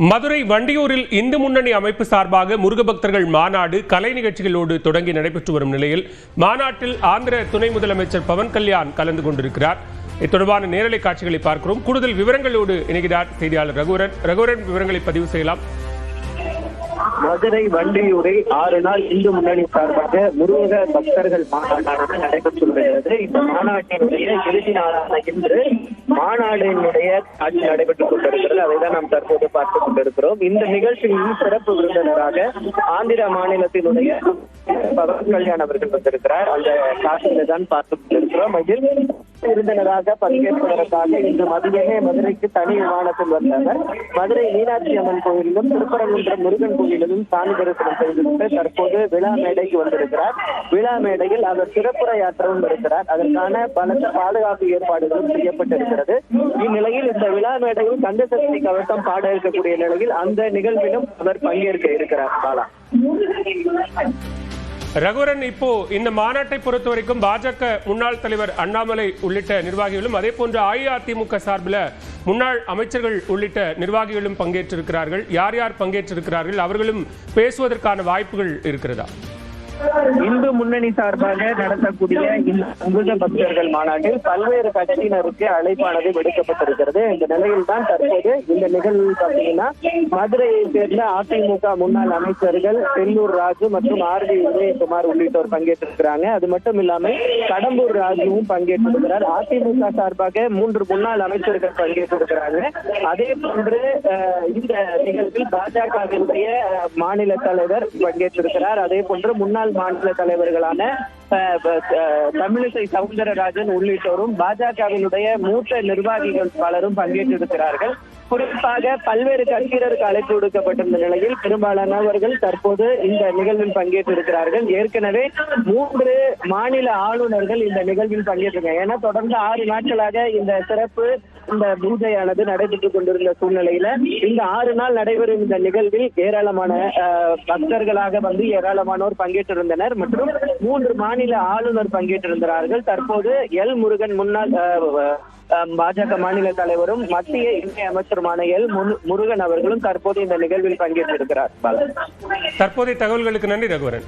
மதுரை வண்டியூரில் இந்து முன்னணி அமைப்பு சார்பாக முருக பக்தர்கள் மாநாடு கலை நிகழ்ச்சிகளோடு தொடங்கி நடைபெற்று வரும் நிலையில் மாநாட்டில் ஆந்திர துணை முதலமைச்சர் பவன் கல்யாண் கலந்து கொண்டிருக்கிறார். இது தொடர்பான நேரலை காட்சிகளை பார்க்கிறோம். கூடுதல் விவரங்களோடு இணைகிறார் செய்தியாளர் ரகுவரன். விவரங்களை பதிவு செய்யலாம். மதுரை வண்டியூரை 6 நாள் இந்து முன்னணி சார்பாக முருக பக்தர்கள் மாநாடு நடைபெற்று வருகிறது. இந்த மாநாட்டினுடைய இறுதி நாளான இன்று மாநாடினுடைய காட்சி நடைபெற்றுக் கொண்டிருக்கிறது. அதைதான் நாம் தற்போது பார்த்துக் கொண்டிருக்கிறோம். இந்த நிகழ்ச்சியில் சிறப்பு விருந்தினராக ஆந்திர மாநிலத்தினுடைய பவன் கல்யாண் அவர்கள் வந்திருக்கிறார். அந்த காட்சியில தான் பார்த்துக் கொண்டிருக்கிறோம். இதில் விருந்தினராக பங்கேற்பதற்காக இன்று மதியமே மதுரைக்கு தனி விமானத்தில் வந்தவர் மதுரை மீனாட்சி அம்மன் கோயிலிலும் திருப்பரங்குன்றம் முருகன் கோயிலிலும் சாமி தரிசனம் செய்துவிட்டு தற்போது விழா மேடைக்கு வந்திருக்கிறார். விழா மேடையில் அவர் சிறப்புரையாற்றவும் இருக்கிறார். அதற்கான பலத்த பாதுகாப்பு ஏற்பாடுகளும் செய்யப்பட்டிருக்கிறது. இந்நிலையில் இந்த விழா மேடையில் கந்தசக்தி கவசம் பாட இருக்கக்கூடிய நிலையில் அந்த நிகழ்விலும் அவர் பங்கேற்க இருக்கிறார். பாலா ரகுவரன், இப்போ இந்த மாநாட்டை பொறுத்த வரைக்கும் பாஜக முன்னாள் தலைவர் அண்ணாமலை உள்ளிட்ட நிர்வாகிகளும் அதே போன்று அஇஅதிமுக சார்பில் முன்னாள் அமைச்சர்கள் உள்ளிட்ட நிர்வாகிகளும் பங்கேற்றிருக்கிறார்கள். யார் யார் பங்கேற்றிருக்கிறார்கள்? அவர்களும் பேசுவதற்கான வாய்ப்புகள் இருக்கிறதா? இந்து முன்னணி சார்பாக நடத்தக்கூடிய இந்த முருக பக்தர்கள் மாநாட்டில் பல்வேறு கட்சியினருக்கு அழைப்பானது விடுக்கப்பட்டிருக்கிறது. இந்த நிலையில் தான் தற்போது இந்த நிகழ்வில் பார்த்தீங்கன்னா மதுரையை சேர்ந்த அதிமுக முன்னாள் அமைச்சர்கள் செல்லூர் ராஜு மற்றும் RV உதயகுமார் உள்ளிட்டோர் பங்கேற்றிருக்கிறாங்க. அது மட்டும் இல்லாமல் கடம்பூர் ராஜுவும் பங்கேற்றிருக்கிறார். அதிமுக சார்பாக 3 முன்னாள் அமைச்சர்கள் பங்கேற்றிருக்கிறாங்க. அதே போன்று இந்த நிகழ்வில் பாஜகவினுடைய மாநில தலைவர் பங்கேற்றிருக்கிறார். அதே போன்று முன்னாள் மாநில தலைவர்களான தமிழிசை சவுந்தரராஜன் உள்ளிட்டோரும் பாஜகவினுடைய மூத்த நிர்வாகிகள் பலரும் பங்கேற்றிருக்கிறார்கள். குறிப்பாக பல்வேறு கட்சியினருக்கு அழைப்பு விடுக்கப்பட்டிருந்த நிலையில் பெரும்பாலானவர்கள் தற்போது இந்த நிகழ்வில் பங்கேற்றிருக்கிறார்கள். ஏற்கனவே 3 மாநில ஆளுநர்கள் இந்த நிகழ்வில் பங்கேற்றிருக்காங்க. ஏன்னா தொடர்ந்து 6 நாட்களாக இந்த சிறப்பு இந்த பூஜையானது நடைபெற்றுக் கொண்டிருந்த சூழ்நிலையில இந்த 6 நாள் நடைபெறும் இந்த நிகழ்வில் ஏராளமான பக்தர்களாக வந்து ஏராளமானோர் பங்கேற்றிருந்தனர் மற்றும் 3 மாநில ஆளுநர் பங்கேற்றிருந்தார்கள். தற்போது முருகன் முன்னாள் பாஜக மாநில தலைவரும் மத்திய இணை அமைச்சருமான முருகன் அவர்களும் தற்போது இந்த நிகழ்வில் பங்கேற்றிருக்கிறார். தற்போதைய தகவல்களுக்கு நன்றி ரகுவரன்.